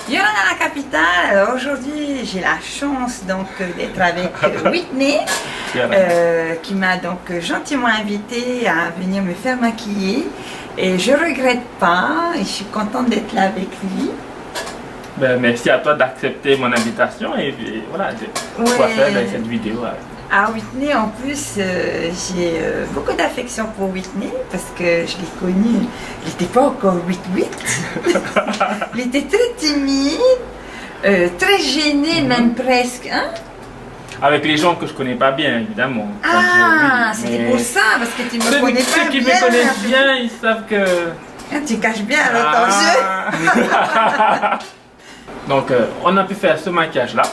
Yolanda la capitale. Alors aujourd'hui, j'ai la chance donc d'être avec Whitney, qui m'a donc gentiment invitée à venir me faire maquiller. Et je regrette pas, et je suis contente d'être là avec lui. Ben, merci à toi d'accepter mon invitation et puis voilà, de pouvoir faire cette vidéo. Ah, Whitney, en plus, j'ai beaucoup d'affection pour Whitney parce que je l'ai connu, il n'était pas encore 8-8. Il était très timide, très gêné, même presque. Hein? Avec les gens que je connais pas bien, évidemment. Ah, c'était pour ça, parce que tu me connais pas bien. Ceux qui me connaissent bien, ils savent que... Ah, tu caches bien alors ton jeu. Donc, on a pu faire ce maquillage-là.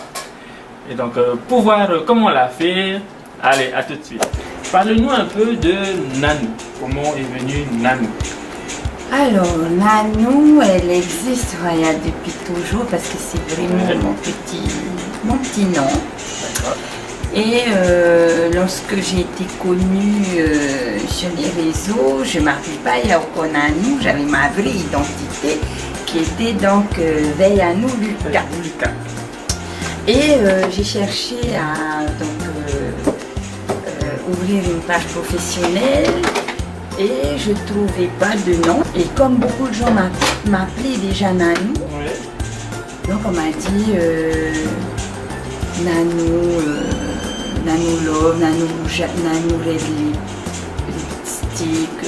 Et donc, pour voir comment on l'a fait, allez, à tout de suite. Parle-nous un peu de Nanou. Comment est venue Nanou? Alors, Nanou, elle existe depuis toujours parce que c'est vraiment mon petit nom. Et lorsque j'ai été connue sur les réseaux, je ne m'appelais pas Yoko Nanou, j'avais ma vraie identité qui était donc Veianou Lucas. Et j'ai cherché à ouvrir une page professionnelle et je ne trouvais pas de nom. Et comme beaucoup de gens m'appelaient déjà Nanou, donc on m'a dit Nanou Love, Nanou Red Lipstick.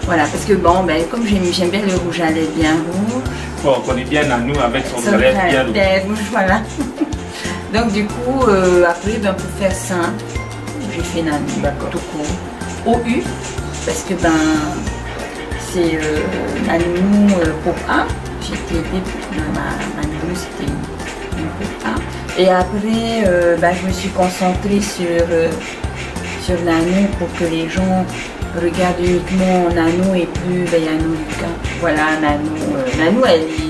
Voilà, parce que bon, ben, comme j'aime bien le rouge à lèvres bien rouge. Bon, on connaît bien Nanou avec son rouge à lèvres bien rouge. Voilà. Donc du coup, après, ben, pour faire simple, j'ai fait Nanou, tout court. OU, parce que ben, c'est Nanou pour A. J'ai été aidée pour ma Nanou, c'était une pour A. Et après, ben, je me suis concentrée sur Nanou pour que les gens regardent uniquement Nanou et plus Veianou Lucas. Voilà, Nanou,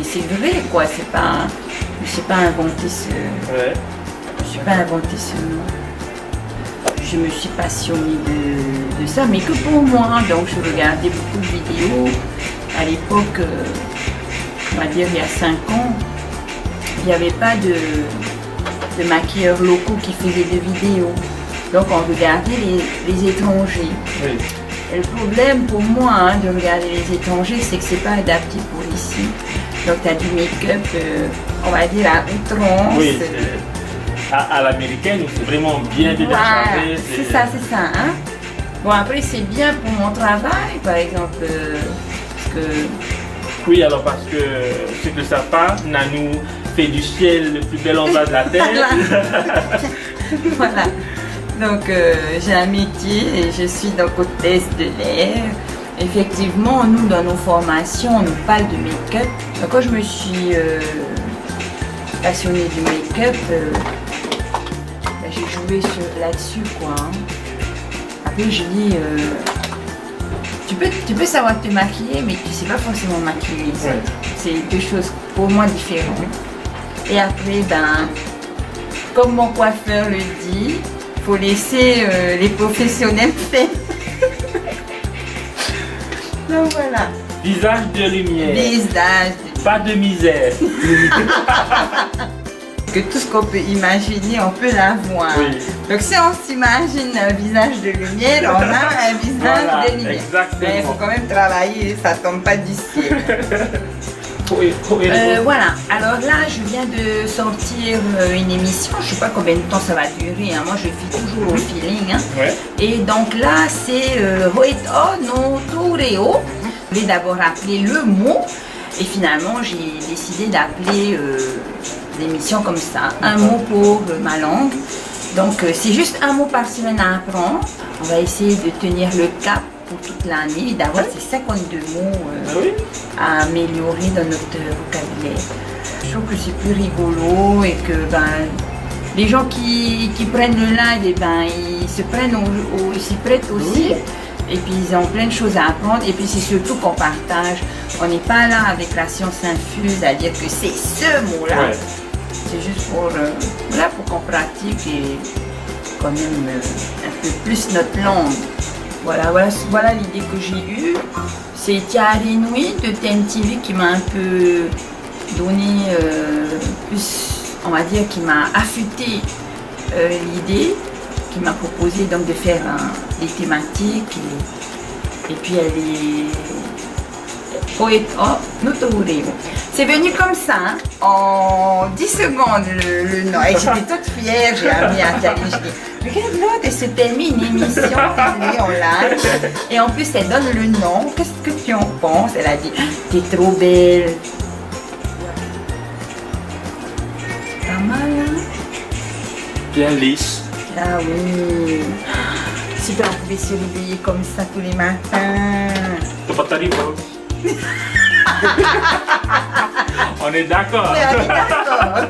c'est vrai quoi, je n'ai pas inventé ce nom. Je me suis passionnée de ça, mais que pour moi. Donc je regardais beaucoup de vidéos. À l'époque, on va dire il y a 5 ans, il n'y avait pas de maquilleurs locaux qui faisaient des vidéos. Donc on regardait les étrangers. Oui. Et le problème pour moi de regarder les étrangers, c'est que c'est pas adapté pour ici. Donc tu as du make-up, on va dire à outrance. Oui, à l'américaine, c'est vraiment bien changé. C'est ça. Hein? Bon, après c'est bien pour mon travail, par exemple, parce que... Oui, alors parce que ceux qui ne savent pas, Nanou fait du ciel le plus bel endroit de la terre. Voilà. Donc j'ai un métier et je suis donc hôtesse de l'air. Effectivement, nous dans nos formations, on nous parle de make-up. Donc quand je me suis passionnée du make-up, j'ai joué là-dessus quoi. Hein. Après j'ai dit, tu peux savoir te maquiller, mais tu ne sais pas forcément maquiller. C'est deux choses pour moi différentes. Et après, ben, comme mon coiffeur le dit, il faut laisser les professionnels faire. Donc voilà. Visage de lumière. Pas de misère. Que tout ce qu'on peut imaginer, on peut l'avoir. Oui. Donc si on s'imagine un visage de lumière, on a un visage de lumière. Exactement. Mais il faut quand même travailler, ça ne tombe pas du ciel. Voilà, alors là je viens de sortir une émission, je ne sais pas combien de temps ça va durer, hein. Moi je fais toujours au feeling. Hein. Et donc là c'est Hoeto no Toreo. Je vais d'abord appeler le mot et finalement j'ai décidé d'appeler l'émission comme ça, un mot pour ma langue. Donc c'est juste un mot par semaine à apprendre. On va essayer de tenir le cap pour toute l'année, d'avoir ces 52 mots à améliorer dans notre vocabulaire. Je trouve que c'est plus rigolo et que ben, les gens qui prennent le live, et ben, ils se prennent s'y prêtent aussi. Et puis ils ont plein de choses à apprendre et puis c'est surtout qu'on partage. On n'est pas là avec la science infuse à dire que c'est ce mot-là. C'est juste pour qu'on pratique et quand même un peu plus notre langue. Voilà l'idée que j'ai eue. C'est Tiari Nui de TNTV qui m'a un peu donné plus, on va dire, qui m'a affûté l'idée, qui m'a proposé donc de faire des thématiques et puis elle est c'est venu comme ça, hein, en 10 secondes le nom. Et j'étais toute fière, j'ai amené à Karine, je dis, regarde l'autre, elle se permet une émission en live. Et en plus, elle donne le nom. Qu'est-ce que tu en penses? Elle a dit, t'es trop belle. Pas mal, hein? Bien lisse. Ah oui. Super, on pouvait se réveiller comme ça tous les matins. T'as pas t'arriver. On est d'accord. Oui, on est d'accord.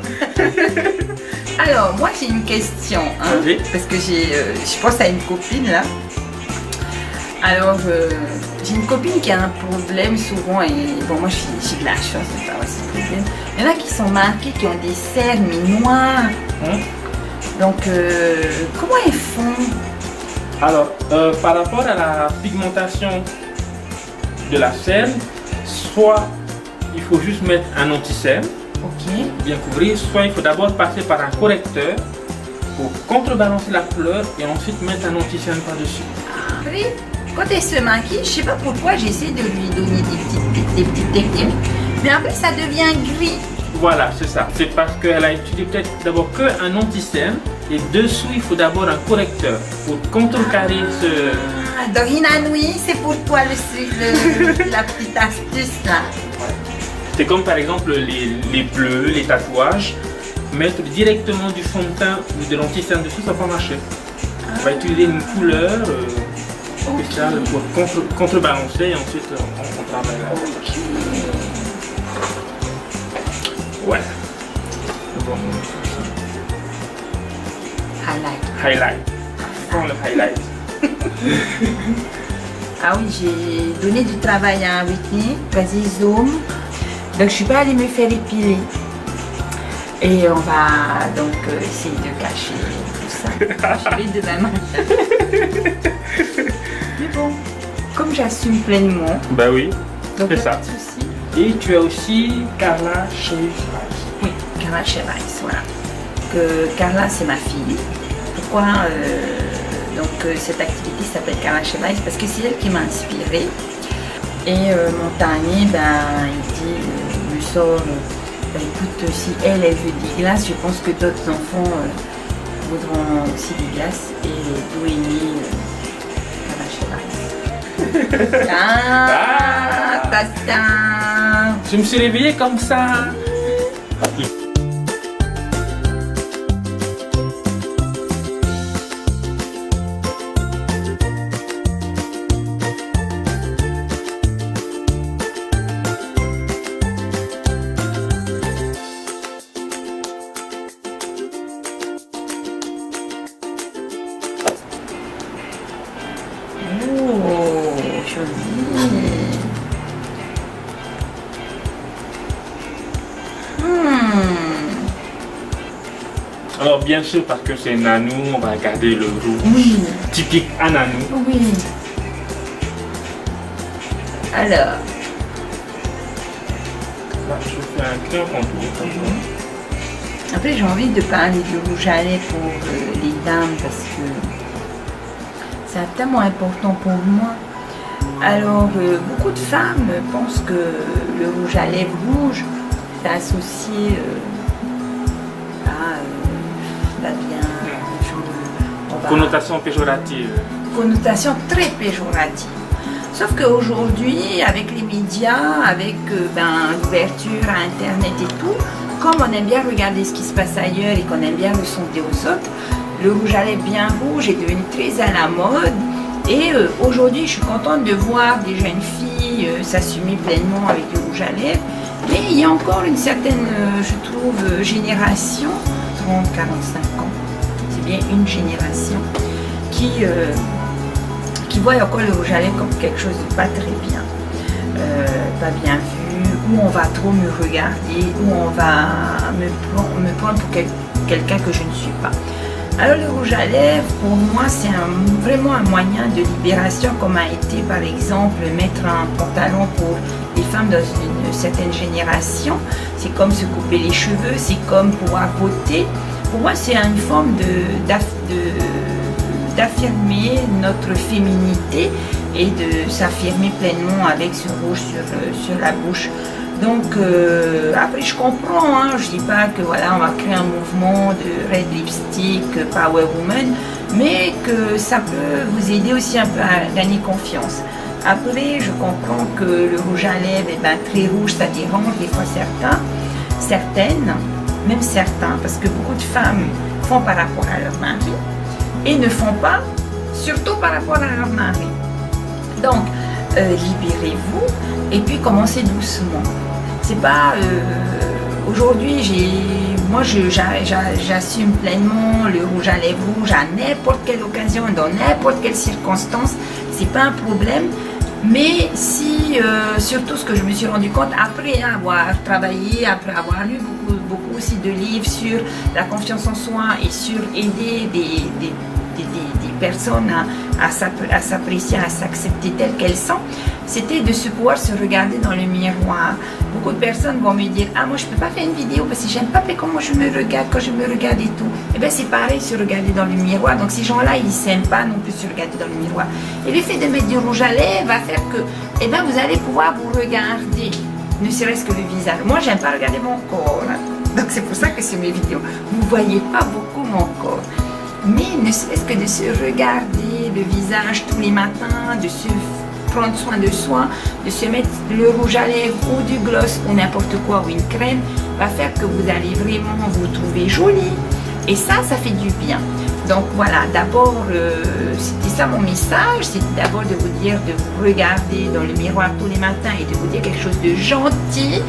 Alors, moi j'ai une question, hein, parce que je pense à une copine là. Alors, j'ai une copine qui a un problème souvent, et bon, moi j'ai de la chance de pas avoir ce problème. Il y en a qui sont marqués, qui ont des cernes mais noires. Donc, comment elles font? Alors, par rapport à la pigmentation de la cerne, soit il faut juste mettre un anti-cerne, bien couvrir, soit il faut d'abord passer par un correcteur pour contrebalancer la couleur et ensuite mettre un anti-cerne par-dessus. Après, quand elle se maquille, je sais pas pourquoi j'essaie de lui donner des petites techniques, mais après ça devient gris. Voilà, c'est ça. C'est parce qu'elle a utilisé peut-être d'abord qu'un anti-cerne et dessous il faut d'abord un correcteur pour contrecarrer ce... Donc Inanoui, c'est pour toi la petite astuce là. C'est comme par exemple les bleus, les tatouages, mettre directement du fond de teint ou de l'anti-cerne dessus, ça va pas marcher. On va utiliser une couleur spéciale pour contrebalancer et ensuite on travaille là. Ouais. Bon. Highlight. Prends le highlight. Ah oui, j'ai donné du travail à Whitney, vas-y zoom. Donc je suis pas allée me faire épiler. Et on va donc essayer de cacher tout ça. Je vais demain matin. Mais bon, comme j'assume pleinement. Bah oui, c'est ça. Et tu as aussi Carla Chevrice. Oui, Carla Chevrice, voilà. Carla, c'est ma fille. Pourquoi cette activité s'appelle Carla Chevrice? Parce que c'est elle qui m'a inspirée. Et Montagnier, il dit, me sort, écoute, si elle veut des glaces, je pense que d'autres enfants voudront aussi des glaces. Et d'où est née Carla Chevrice. Je me suis réveillée comme ça. Alors bien sûr parce que c'est Nanou, on va garder le rouge typique à Nanou. Oui. Alors. Là, je fais un crayon contour. Après j'ai envie de parler du rouge à lèvres pour les dames parce que c'est tellement important pour moi. Alors beaucoup de femmes pensent que le rouge à lèvres rouge c'est associé connotation péjorative. Connotation très péjorative. Sauf qu'aujourd'hui, avec les médias, avec l'ouverture à Internet et tout, comme on aime bien regarder ce qui se passe ailleurs et qu'on aime bien ressembler aux autres, le rouge à lèvres bien rouge est devenu très à la mode. Et aujourd'hui, je suis contente de voir des jeunes filles s'assumer pleinement avec le rouge à lèvres. Mais il y a encore une certaine, je trouve, génération, 30, 45 ans, c'est bien une génération, qui voit encore le rouge à lèvres comme quelque chose de pas très bien, pas bien vu, où on va trop me regarder, où on va me prendre pour quelqu'un que je ne suis pas. Alors le rouge à lèvres, pour moi, c'est vraiment un moyen de libération, comme a été par exemple mettre un pantalon pour des femmes dans une certaine génération. C'est comme se couper les cheveux, c'est comme pouvoir voter. Pour moi, c'est une forme d'affirmer notre féminité et de s'affirmer pleinement avec ce rouge sur la bouche. Donc après je comprends, hein, je dis pas que voilà on va créer un mouvement de red lipstick, power woman, mais que ça peut vous aider aussi un peu à gagner confiance. Après je comprends que le rouge à lèvres, eh ben, très rouge ça dérange des fois certaines, même certains, parce que beaucoup de femmes font par rapport à leur mari et ne font pas surtout par rapport à leur mari. Donc libérez-vous et puis commencez doucement. C'est pas aujourd'hui j'assume pleinement le rouge à lèvres rouge à n'importe quelle occasion, dans n'importe quelle circonstance, c'est pas un problème. Mais si surtout ce que je me suis rendu compte après avoir travaillé, après avoir lu beaucoup aussi de livres sur la confiance en soi et sur aider des personnes à s'apprécier, à s'accepter telles qu'elles sont, c'était de pouvoir se regarder dans le miroir. Beaucoup de personnes vont me dire « Ah, moi je ne peux pas faire une vidéo parce que j'aime pas comment je me regarde quand je me regarde et tout. » Et bien c'est pareil, se regarder dans le miroir. Donc ces gens-là, ils ne s'aiment pas non plus se regarder dans le miroir. Et le fait de mettre du rouge à lèvres va faire que vous allez pouvoir vous regarder, ne serait-ce que le visage. Moi, j'aime pas regarder mon corps. Donc c'est pour ça que sur mes vidéos, vous ne voyez pas beaucoup mon corps. Mais ne serait-ce que de se regarder le visage tous les matins, de se prendre soin de soi, de se mettre le rouge à lèvres ou du gloss ou n'importe quoi ou une crème, va faire que vous allez vraiment vous trouver jolie. Et ça fait du bien. Donc voilà, d'abord, c'était ça mon message, c'était d'abord de vous dire de vous regarder dans le miroir tous les matins et de vous dire quelque chose de gentil.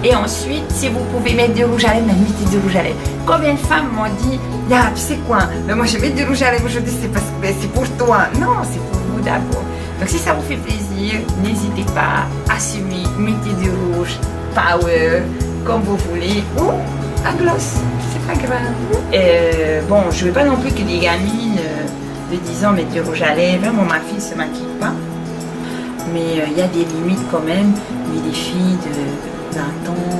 Et ensuite, si vous pouvez mettre du rouge à lèvres, mettez du rouge à lèvres. Combien de femmes m'ont dit, ah, tu sais quoi, mais moi je mets du rouge à lèvres aujourd'hui, c'est parce que c'est pour toi. Non, c'est pour vous d'abord. Donc si ça vous fait plaisir, n'hésitez pas, assumez, mettez du rouge, power, comme vous voulez, ou un gloss, c'est pas grave. Bon, je veux pas non plus que des gamines de 10 ans mettent du rouge à lèvres. Moi, ma fille se maquille pas. Mais il y a des limites quand même. Mais des filles de 20 ans,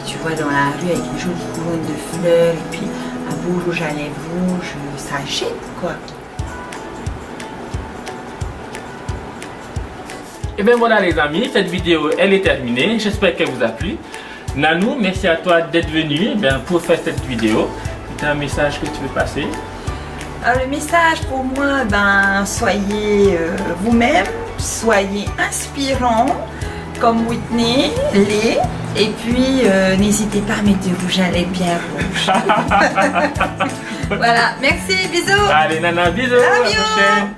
tu vois dans la rue avec une jolie couronne de fleurs et puis un beau rouge à lèvres rouge, ça achète quoi. Et bien voilà les amis, cette vidéo elle est terminée, j'espère qu'elle vous a plu. Nanou, merci à toi d'être venu pour faire cette vidéo. C'est un message que tu veux passer? Alors, le message pour moi, soyez vous-même, soyez inspirant comme Whitney l'est, et puis n'hésitez pas à mettre du rouge à lèvres bien rouge. Voilà, merci, bisous. Allez Nana, bisous, à la prochaine.